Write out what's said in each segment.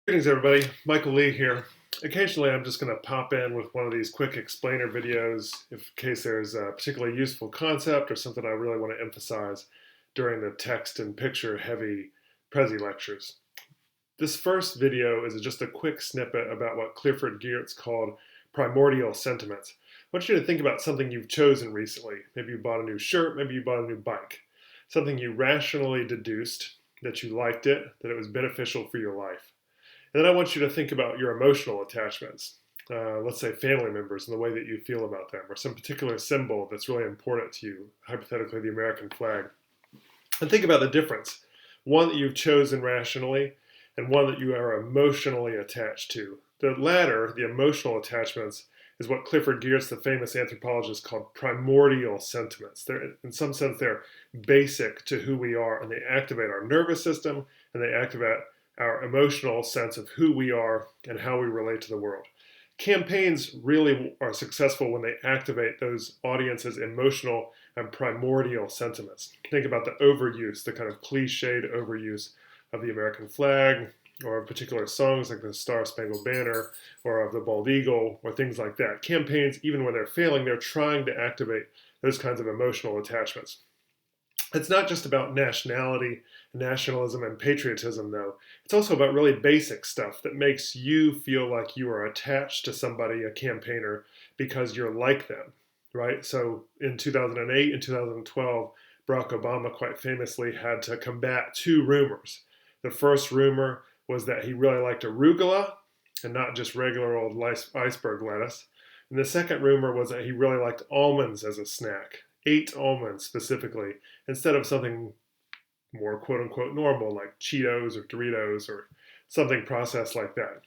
Greetings, everybody. Michael Lee here. Occasionally, I'm just going to pop in with one of these quick explainer videos in case there's a particularly useful concept or something I really want to emphasize during the text and picture heavy Prezi lectures. This first video is just a quick snippet about what Clifford Geertz called primordial sentiments. I want you to think about something you've chosen recently. Maybe you bought a new shirt, maybe you bought a new bike. Something you rationally deduced that you liked it, that it was beneficial for your life. And then I want you to think about your emotional attachments. Let's say family members and the way that you feel about them, or some particular symbol that's really important to you, hypothetically the American flag. And think about the difference. One that you've chosen rationally, and one that you are emotionally attached to. The latter, the emotional attachments, is what Clifford Geertz, the famous anthropologist, called primordial sentiments. In some sense, they're basic to who we are, and they activate our nervous system, and they activate our emotional sense of who we are and how we relate to the world. Campaigns really are successful when they activate those audiences' emotional and primordial sentiments. Think about the overuse, the kind of cliched overuse of the American flag, or of particular songs like the Star Spangled Banner, or of the Bald Eagle, or things like that. Campaigns, even when they're failing, they're trying to activate those kinds of emotional attachments. It's not just about nationality, nationalism, and patriotism, though. It's also about really basic stuff that makes you feel like you are attached to somebody, a campaigner, because you're like them, right? So in 2008 and 2012, Barack Obama quite famously had to combat two rumors. The first rumor was that he really liked arugula and not just regular old iceberg lettuce. And the second rumor was that he really liked almonds as a snack. 8 almonds specifically, instead of something more quote unquote normal like Cheetos or Doritos or something processed like that.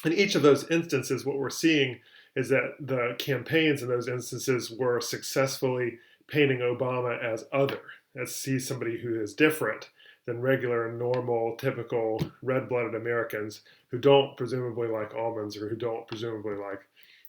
In each of those instances, what we're seeing is that the campaigns in those instances were successfully painting Obama as other, as he's somebody who is different than regular, normal, typical red-blooded Americans who don't presumably like almonds or who don't presumably like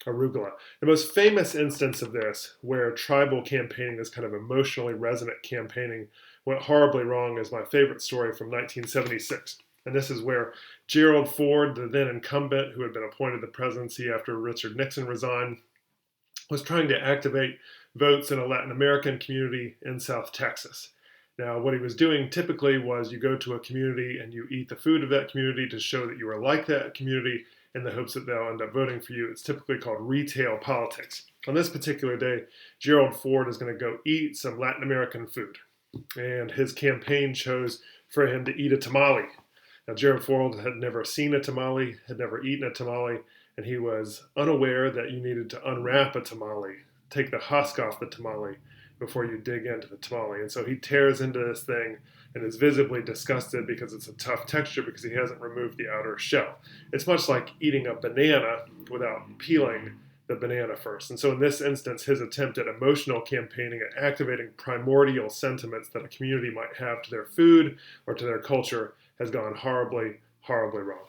arugula. The most famous instance of this, where tribal campaigning, this kind of emotionally resonant campaigning, went horribly wrong, is my favorite story from 1976. And this is where Gerald Ford, the then incumbent who had been appointed the presidency after Richard Nixon resigned, was trying to activate votes in a Latin American community in South Texas. Now, what he was doing typically was you go to a community and you eat the food of that community to show that you are like that community in the hopes that they'll end up voting for you. It's typically called retail politics. On this particular day, Gerald Ford is going to go eat some Latin American food. And his campaign chose for him to eat a tamale. Now, Gerald Ford had never seen a tamale, had never eaten a tamale, and he was unaware that you needed to unwrap a tamale, take the husk off the tamale before you dig into the tamale. And so he tears into this thing and is visibly disgusted because it's a tough texture because he hasn't removed the outer shell. It's much like eating a banana without peeling the banana first. And so in this instance, his attempt at emotional campaigning, at activating primordial sentiments that a community might have to their food or to their culture, has gone horribly, horribly wrong.